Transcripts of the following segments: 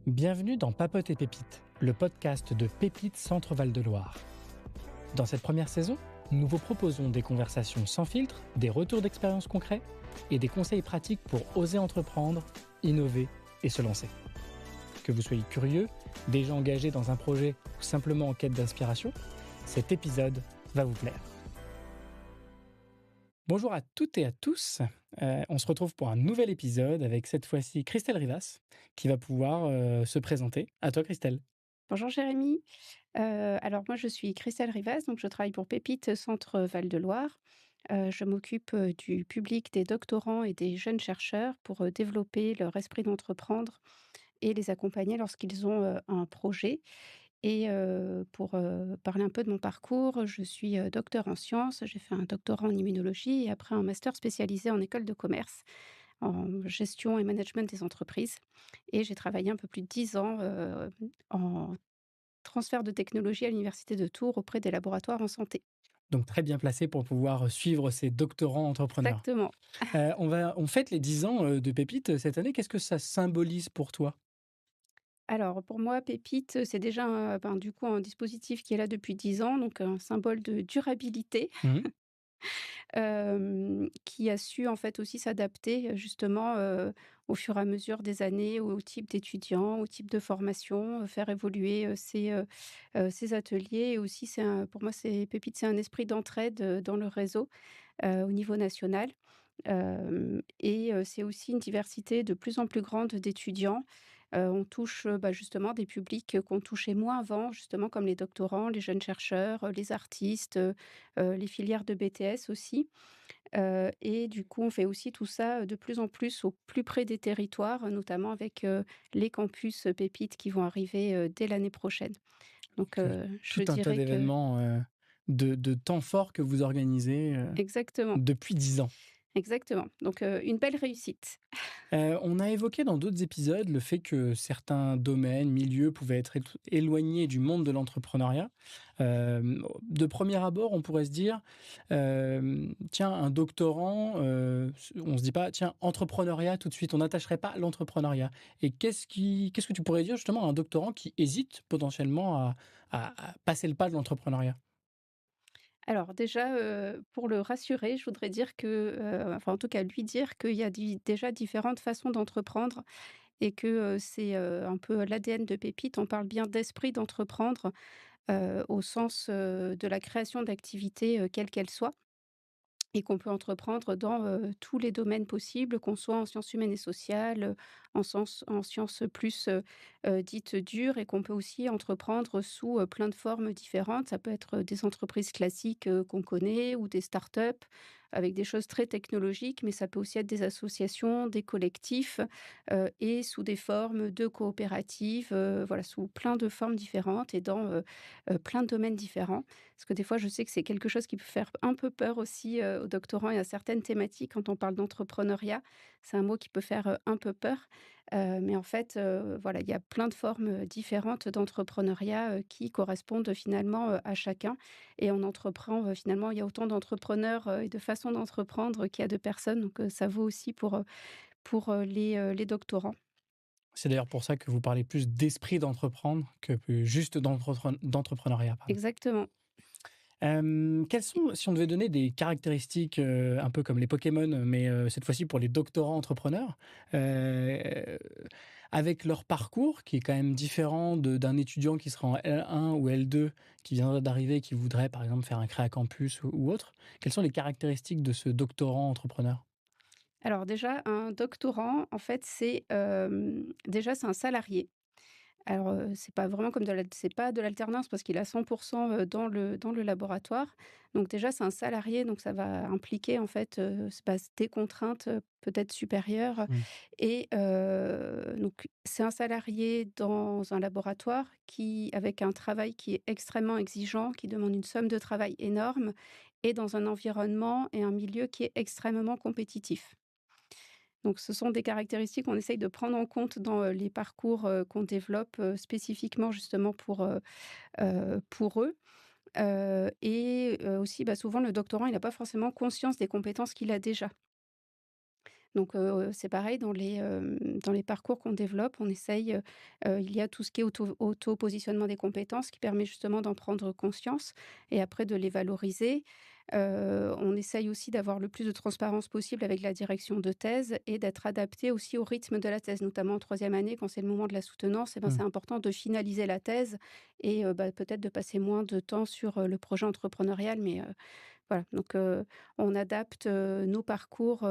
Bienvenue dans Papote et Pépites, le podcast de Pépites Centre Val de Loire. Dans cette première saison, nous vous proposons des conversations sans filtre, des retours d'expériences concrets et des conseils pratiques pour oser entreprendre, innover et se lancer. Que vous soyez curieux, déjà engagé dans un projet ou simplement en quête d'inspiration, cet épisode va vous plaire. Bonjour à toutes et à tous, on se retrouve pour un nouvel épisode avec cette fois-ci Christelle Rivas qui va pouvoir se présenter. À toi Christelle. Bonjour Jérémy. Alors moi je suis Christelle Rivas, donc je travaille pour Pépites Centre Val de Loire. Je m'occupe, du public des doctorants et des jeunes chercheurs pour, développer leur esprit d'entreprendre et les accompagner lorsqu'ils ont, un projet et pour, parler un peu de mon parcours, je suis, docteure en sciences. J'ai fait un doctorat en immunologie et après un master spécialisé en école de commerce, en gestion et management des entreprises et j'ai travaillé un peu plus de 10 ans, en transfert de technologie à l'université de Tours auprès des laboratoires en santé. Donc très bien placé pour pouvoir suivre ces doctorants entrepreneurs. Exactement. On fête les 10 ans, de Pépites cette année. Qu'est-ce que ça symbolise pour toi? Alors pour moi, Pépite, c'est déjà du coup un dispositif qui est là depuis 10 ans, donc un symbole de durabilité, Mmh. qui a su en fait aussi s'adapter, justement, au fur et à mesure des années, au type d'étudiants, au type de formation, faire évoluer, ses ateliers et aussi c'est un pour moi c'est Pépite, c'est un esprit d'entraide, dans le réseau, au niveau national. C'est aussi une diversité de plus en plus grande d'étudiants. On touche, justement des publics, qu'on touchait moins avant, justement comme les doctorants, les jeunes chercheurs, les artistes, les filières de BTS aussi. Et du coup, on fait aussi tout ça, de plus en plus au plus près des territoires, notamment avec, les campus, Pépites qui vont arriver, dès l'année prochaine. Donc, OK. je Tout un tas dirais que d'événements, de temps forts que vous organisez, exactement, depuis 10 ans. exactement. Donc, une belle réussite. On a évoqué dans d'autres épisodes le fait que certains domaines, milieux pouvaient être éloignés du monde de l'entrepreneuriat. De premier abord, on pourrait se dire, tiens, un doctorant, on se dit pas: «Tiens, entrepreneuriat» tout de suite, on n'attacherait pas à l'entrepreneuriat. Et qu'est-ce que tu pourrais dire justement à un doctorant qui hésite potentiellement à passer le pas de l'entrepreneuriat? Alors déjà, pour le rassurer, je voudrais dire que, enfin en tout cas lui dire qu'il y a déjà différentes façons d'entreprendre et que, c'est, un peu l'ADN de Pépite. On parle bien d'esprit d'entreprendre, au sens, de la création d'activités, quelles qu'elles soient. Et qu'on peut entreprendre dans, tous les domaines possibles, qu'on soit en sciences humaines et sociales, en sciences plus, dites dures et qu'on peut aussi entreprendre sous, plein de formes différentes. Ça peut être, des entreprises classiques, qu'on connaît ou des startups avec des choses très technologiques, mais ça peut aussi être des associations, des collectifs, et sous des formes de coopératives, voilà, sous plein de formes différentes et dans, plein de domaines différents. Parce que des fois, je sais que c'est quelque chose qui peut faire un peu peur aussi, aux doctorants et à certaines thématiques quand on parle d'entrepreneuriat. C'est un mot qui peut faire, un peu peur, mais en fait, voilà, il y a plein de formes, différentes d'entrepreneuriat, qui correspondent finalement, à chacun et on entreprend, finalement, il y a autant d'entrepreneurs, et de façons d'entreprendre qu'il y a de personnes donc ça vaut aussi pour les doctorants. C'est d'ailleurs pour ça que vous parlez plus d'esprit d'entreprendre que juste d'entrepreneuriat, pardon. Exactement. Quelles sont, si on devait donner des caractéristiques, un peu comme les Pokémon, mais cette fois-ci pour les doctorants entrepreneurs, heu, avec leur parcours qui est quand même différent d'un étudiant qui sera en L1 ou L2, qui viendrait d'arriver, qui voudrait par exemple faire un créa campus ou autre. Quelles sont les caractéristiques de ce doctorant entrepreneur? Alors déjà, un doctorant, en fait, déjà, c'est un salarié. Alors, c'est pas vraiment comme c'est pas de l'alternance parce qu'il est à 100 dans le laboratoire. Donc déjà, c'est un salarié, donc ça va impliquer en fait, des contraintes, peut-être supérieures Mmh. et donc c'est un salarié dans un laboratoire qui avec un travail qui est extrêmement exigeant, qui demande une somme de travail énorme et dans un environnement et un milieu qui est extrêmement compétitif. Donc ce sont des caractéristiques qu'on essaye de prendre en compte dans, les parcours, qu'on développe, spécifiquement justement pour eux. Aussi, souvent le doctorant, il n'a pas forcément conscience des compétences qu'il a déjà. Donc c'est pareil dans les parcours qu'on développe, on essaye, il y a tout ce qui est auto-positionnement des compétences qui permet justement d'en prendre conscience et après de les valoriser. On essaye aussi d'avoir le plus de transparence possible avec la direction de thèse et d'être adapté aussi au rythme de la thèse, notamment en troisième année quand c'est le moment de la soutenance et ben, Mmh. c'est important de finaliser la thèse et bah, peut-être de passer moins de temps sur, le projet entrepreneurial mais voilà, donc on adapte, nos parcours,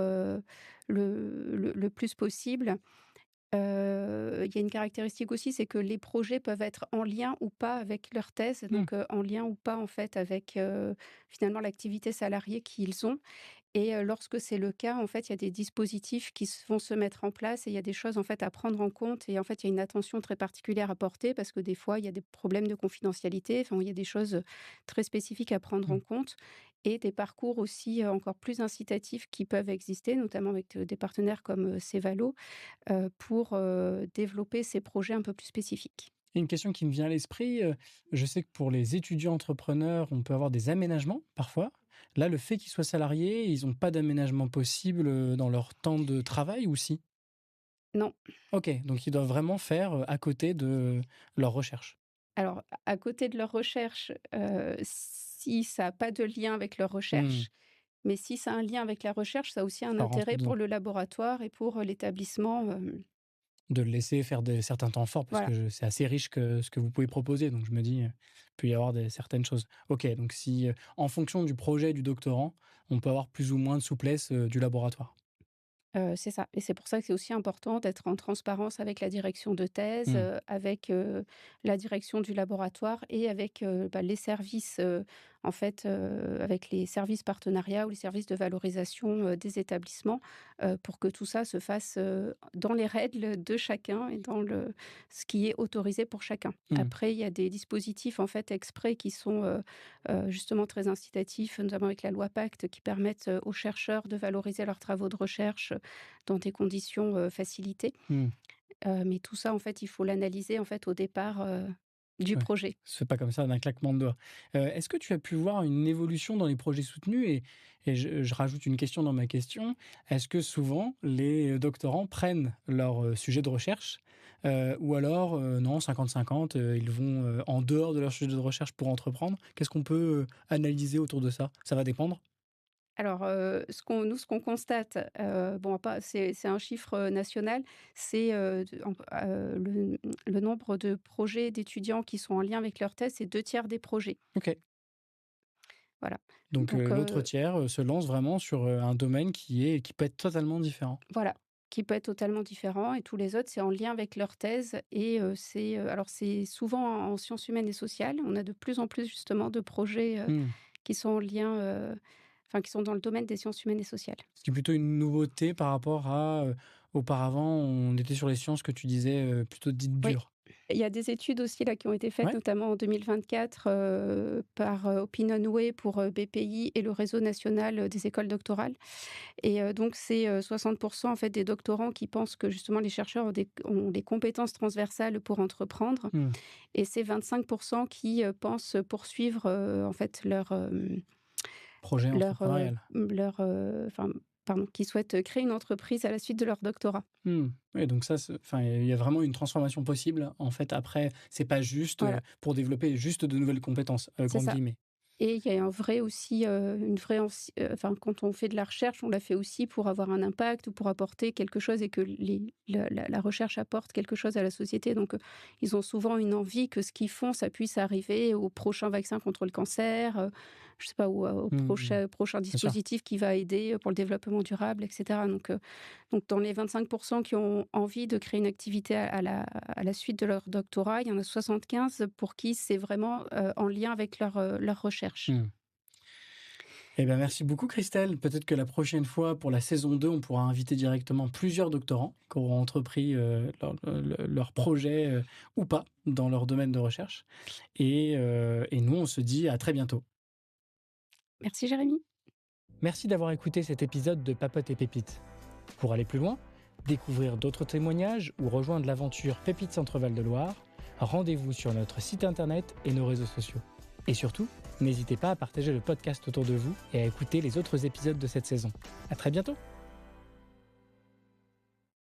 le plus possible. Il y a une caractéristique aussi, c'est que les projets peuvent être en lien ou pas avec leur thèse, Mmh. donc en lien ou pas, en fait, avec, finalement l'activité salariée qu'ils ont et lorsque c'est le cas, en fait, il y a des dispositifs qui vont se mettre en place et il y a des choses, en fait, à prendre en compte et en fait, il y a une attention très particulière à porter parce que des fois, il y a des problèmes de confidentialité, enfin, il y a des choses, très spécifiques à prendre en Mmh. compte et des parcours aussi, encore plus incitatifs qui peuvent exister, notamment avec, des partenaires comme, Cevalo, pour, développer ces projets un peu plus spécifiques. Et une question qui me vient à l'esprit, je sais que pour les étudiants entrepreneurs, on peut avoir des aménagements parfois. Là, le fait qu'ils soient salariés, ils ont pas d'aménagement possible, dans leur temps de travail ou si? Non. OK, donc ils doivent vraiment faire, à côté de leur recherche. Alors, à côté de leur recherche, si ça a pas de lien avec leur Mmh, recherche, mais si ça a un lien avec la recherche, ça a aussi un ça rentre intérêt dedans. pour le laboratoire et pour, l'établissement, De le laisser faire certains temps forts parce voilà. que c'est assez riche que ce que vous pouvez proposer, donc je me dis, peut y avoir certaines choses. OK, donc si, en fonction du projet du doctorant, on peut avoir plus ou moins de souplesse, du laboratoire. C'est ça et c'est pour ça que c'est aussi important d'être en transparence avec la direction de thèse, Mmh, avec, la direction du laboratoire et avec, bah, les services, en fait, avec les services partenariats ou les services de valorisation, des établissements, pour que tout ça se fasse, dans les règles de chacun et dans le ce qui est autorisé pour chacun. mmh, Après, il y a des dispositifs, en fait, exprès qui sont, justement très incitatifs, notamment avec la loi Pacte, qui permettent, aux chercheurs de valoriser leurs travaux de recherche, dans des conditions, facilitées. mmh. Mais tout ça, en fait, il faut l'analyser, en fait, au départ, du Ouais, projet. ça se fait pas comme ça d'un claquement de doigts. Est-ce que tu as pu voir une évolution dans les projets soutenus et je rajoute une question dans ma question. Est-ce que souvent les doctorants prennent leur, sujet de recherche, ou alors, non 50-50, ils vont, en dehors de leur sujet de recherche pour entreprendre? Qu'est-ce qu'on peut, analyser autour de ça? Ça va dépendre? Alors, ce qu'on constate, bon, pas c'est un chiffre, national, c'est, de en le nombre de projets d'étudiants qui sont en lien avec leur thèse, c'est 2 tiers des projets. OK. Voilà. Donc, Donc, l'autre tiers, se lance vraiment sur, un domaine qui peut être totalement différent. voilà, qui peut être totalement différent et tous les autres, c'est en lien avec leur thèse et c'est, alors c'est souvent en sciences humaines et sociales. On a de plus en plus justement de projets, Mmh. qui sont en lien, enfin qui sont dans le domaine des sciences humaines et sociales. Ce qui est plutôt une nouveauté par rapport à, auparavant, on était sur les sciences que tu disais, plutôt dites Oui, dures. il y a des études aussi là qui ont été faites Ouais? notamment en 2024, par, Opinionway pour, BPI et le réseau national, des écoles doctorales et donc c'est, 60 en fait des doctorants qui pensent que justement les chercheurs ont des compétences transversales pour entreprendre Mmh. et c'est 25 qui, pensent poursuivre, en fait Projet entrepreneurial. enfin, pardon, qui souhaitent créer une entreprise à la suite de leur doctorat. Mmh. Oui, donc ça, enfin, il y a vraiment une transformation possible. En fait, après, c'est pas juste, Voilà, pour développer juste de nouvelles compétences, c'est grandes ça. guillemets. Et il y a un vrai aussi, une vraie enfin, quand on fait de la recherche, on la fait aussi pour avoir un impact ou pour apporter quelque chose et que les la recherche apporte quelque chose à la société. Donc, ils ont souvent une envie que ce qu'ils font, ça puisse arriver au prochain vaccin contre le cancer, je sais pas, ou au Mmh. prochain Bien sûr. dispositif qui va aider, pour le développement durable et cetera. Donc dans les 25 qui ont envie de créer une activité à la suite de leur doctorat, il y en a 75 pour qui c'est vraiment, en lien avec leur recherche. Mmh. Eh bien, merci beaucoup Christelle. Peut-être que la prochaine fois, pour la saison 2, on pourra inviter directement plusieurs doctorants qui auront entrepris, leur projet, ou pas dans leur domaine de recherche et nous, on se dit à très bientôt. Merci Jérémy. Merci d'avoir écouté cet épisode de Papote et Pépites. Pour aller plus loin, découvrir d'autres témoignages ou rejoindre l'aventure Pépites Centre-Val de Loire, rendez-vous sur notre site internet et nos réseaux sociaux. Et surtout, n'hésitez pas à partager le podcast autour de vous et à écouter les autres épisodes de cette saison. À très bientôt!